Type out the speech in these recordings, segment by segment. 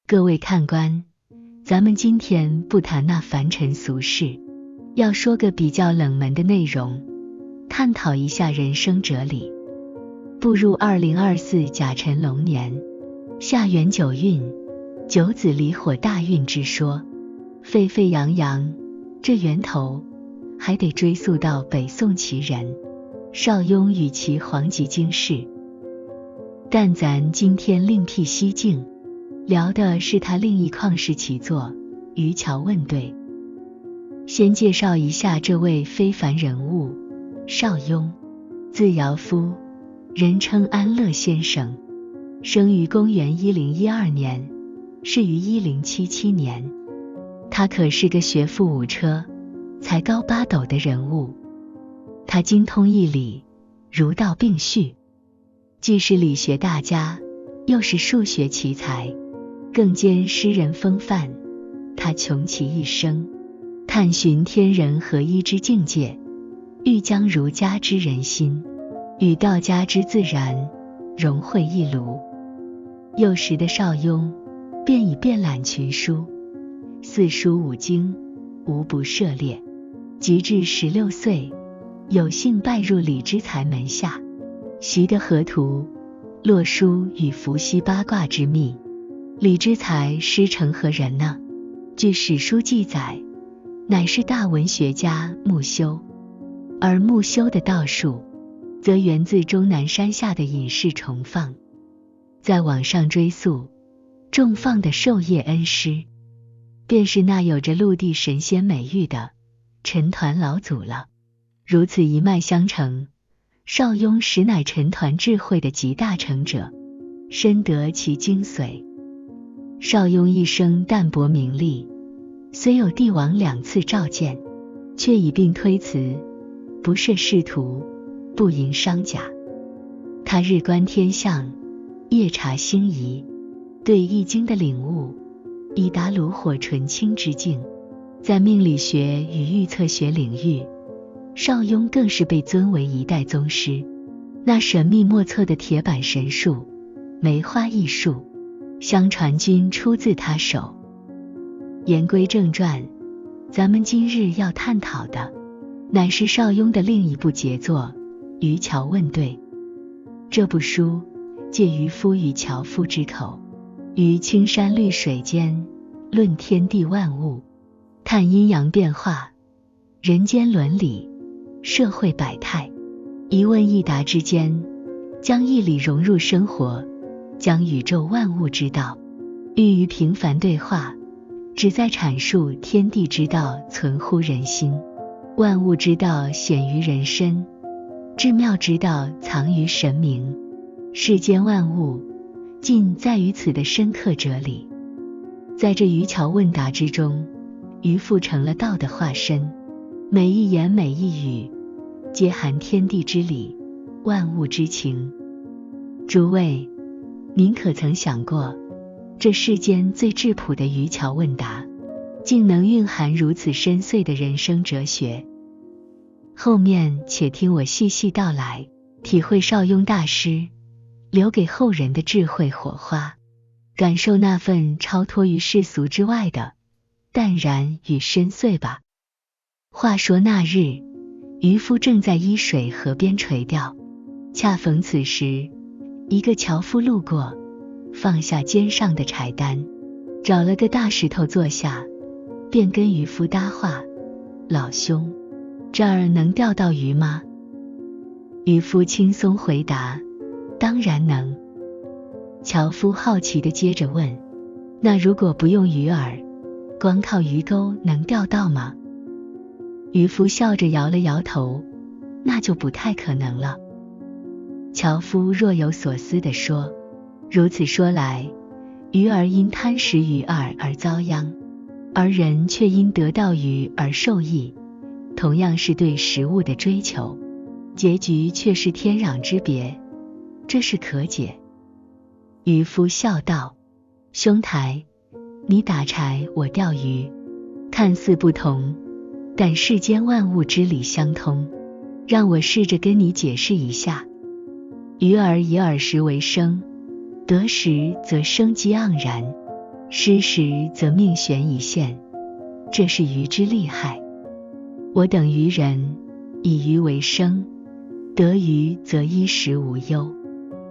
各位看官，咱们今天不谈那凡尘俗事，要说个比较冷门的内容，探讨一下人生哲理。步入2024甲辰龙年，下元九运，九子离火大运之说，沸沸扬扬，这源头还得追溯到北宋奇人邵雍与其黄极经世。但咱今天另辟蹊径，聊的是他另一旷世奇作《渔樵问对》。先介绍一下这位非凡人物，邵雍，字尧夫，人称安乐先生，生于公元1012年，逝于1077年。他可是个学富五车，才高八斗的人物。他精通义理，儒道并蓄，既是理学大家，又是数学奇才，更兼诗人风范。他穷其一生，探寻天人合一之境界，欲将儒家之人心与道家之自然融汇一炉。幼时的邵雍便已遍览群书，四书五经无不涉猎，及至16岁，有幸拜入李之才门下，习得河图、洛书与伏羲八卦之秘。李之才师承何人呢？据史书记载，乃是大文学家穆修，而穆修的道术则源自终南山下的隐士重放。再往上追溯，重放的授业恩师便是那有着陆地神仙美誉的陈抟老祖了。如此一脉相承，邵雍实乃陈抟智慧的集大成者，深得其精髓。邵雍一生淡泊名利，虽有帝王2次召见，却以病推辞，不涉仕途，不迎商贾。他日观天象，夜察星移，对易经的领悟已达炉火纯青之境。在命理学与预测学领域，邵雍更是被尊为一代宗师。那神秘莫测的铁板神术、梅花易数，相传均出自他手。言归正传，咱们今日要探讨的乃是邵雍的另一部杰作《渔樵问对》。这部书借渔夫与樵夫之口，于青山绿水间论天地万物，探阴阳变化、人间伦理、社会百态，一问一答之间，将义理融入生活，将宇宙万物之道寓于平凡对话，旨在阐述天地之道存乎人心，万物之道显于人身，至妙之道藏于神明，世间万物尽在于此的深刻哲理。在这渔樵问答之中，渔夫成了道的化身，每一言每一语皆含天地之理，万物之情。诸位，您可曾想过，这世间最质朴的渔樵问答，竟能蕴含如此深邃的人生哲学？后面且听我细细道来，体会邵雍大师留给后人的智慧火花，感受那份超脱于世俗之外的淡然与深邃吧。话说那日，渔夫正在伊水河边垂钓，恰逢此时，一个樵夫路过，放下肩上的柴担，找了个大石头坐下，便跟渔夫搭话：老兄，这儿能钓到鱼吗？渔夫轻松回答：当然能。樵夫好奇地接着问：那如果不用鱼饵，光靠鱼钩能钓到吗？渔夫笑着摇了摇头：那就不太可能了。樵夫若有所思地说：如此说来，鱼儿因贪食鱼饵而遭殃，而人却因得到鱼而受益，同样是对食物的追求，结局却是天壤之别，这是可解。渔夫笑道：兄台，你打柴，我钓鱼，看似不同，但世间万物之理相通，让我试着跟你解释一下。鱼儿以饵食为生，得食则生机盎然，失时则命悬一线，这是鱼之利害。我等愚人，以鱼为生，得鱼则衣食无忧，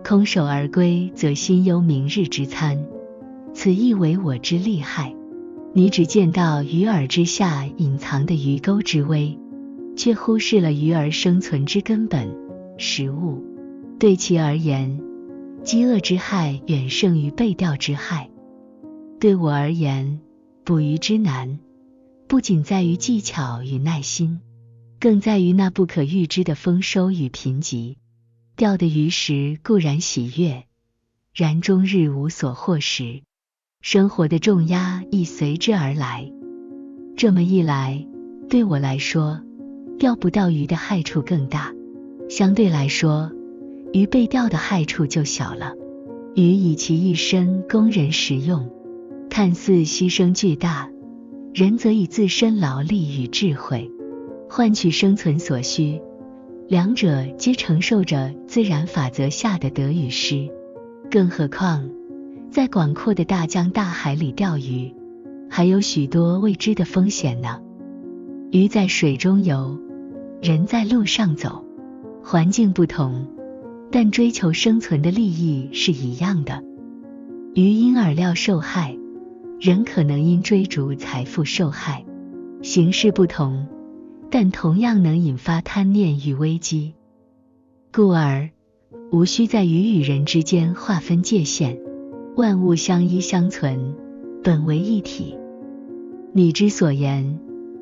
空手而归则心忧明日之餐，此亦为我之利害。你只见到鱼饵之下隐藏的鱼钩之危，却忽视了鱼儿生存之根本，食物。对其而言，饥饿之害远胜于被钓之害。对我而言，捕鱼之难，不仅在于技巧与耐心，更在于那不可预知的丰收与贫瘠。钓的鱼食固然喜悦，然终日无所获时，生活的重压亦随之而来。这么一来，对我来说，钓不到鱼的害处更大，相对来说，鱼被钓的害处就小了。鱼以其一身供人食用，看似牺牲巨大，人则以自身劳力与智慧换取生存所需，两者皆承受着自然法则下的得与失。更何况，在广阔的大江大海里钓鱼，还有许多未知的风险呢。鱼在水中游，人在路上走，环境不同，但追求生存的利益是一样的。鱼因饵料受害，人可能因追逐财富受害，形式不同，但同样能引发贪念与危机。故而，无需在鱼与人之间划分界限，万物相依相存，本为一体。你之所言，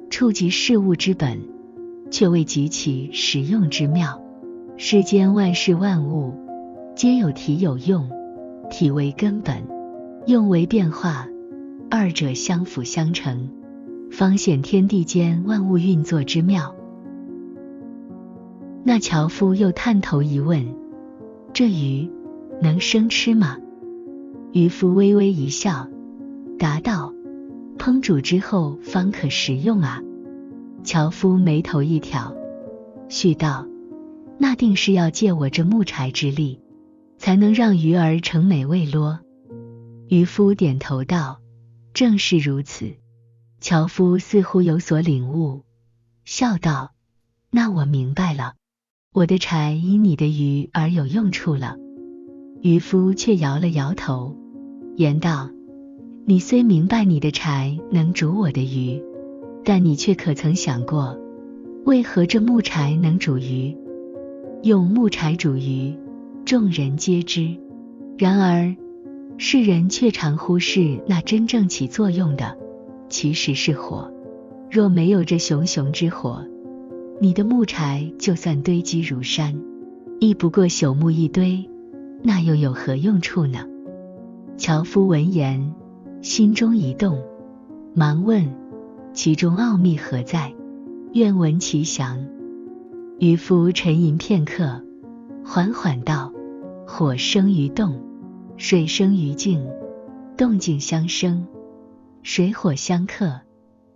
触及事物之本，却未及其实用之妙。世间万事万物，皆有体有用，体为根本，用为变化，二者相辅相成，方显天地间万物运作之妙。那樵夫又探头一问，这鱼能生吃吗？渔夫微微一笑，答道，烹煮之后方可食用啊。樵夫眉头一挑，续道，那定是要借我这木柴之力，才能让鱼儿成美味咯。渔夫点头道，正是如此。樵夫似乎有所领悟，笑道，那我明白了，我的柴因你的鱼而有用处了。渔夫却摇了摇头，言道，你虽明白你的柴能煮我的鱼，但你却可曾想过，为何这木柴能煮鱼？用木柴煮鱼，众人皆知，然而世人却常忽视那真正起作用的，其实是火。若没有这熊熊之火，你的木柴就算堆积如山，亦不过朽木一堆，那又有何用处呢？樵夫闻言，心中一动，忙问，其中奥秘何在？愿闻其详。渔夫沉吟片刻，缓缓道，火生于动，水生于静，动静相生，水火相克，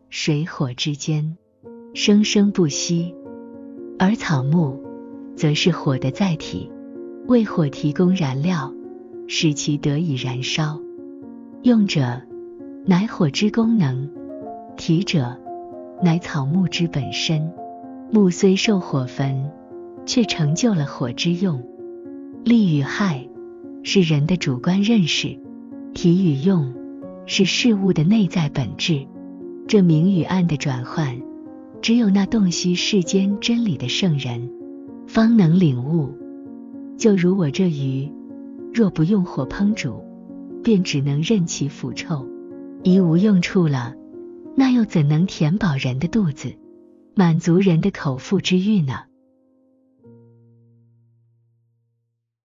水火之间，生生不息。而草木则是火的载体，为火提供燃料，使其得以燃烧。用者乃火之功能，提者乃草木之本身。木虽受火焚，却成就了火之用。利与害是人的主观认识，提与用是事物的内在本质。这明与暗的转换，只有那洞悉世间真理的圣人方能领悟。就如我这鱼，若不用火烹煮，便只能任其腐臭，已无用处了，那又怎能填饱人的肚子，满足人的口腹之欲呢？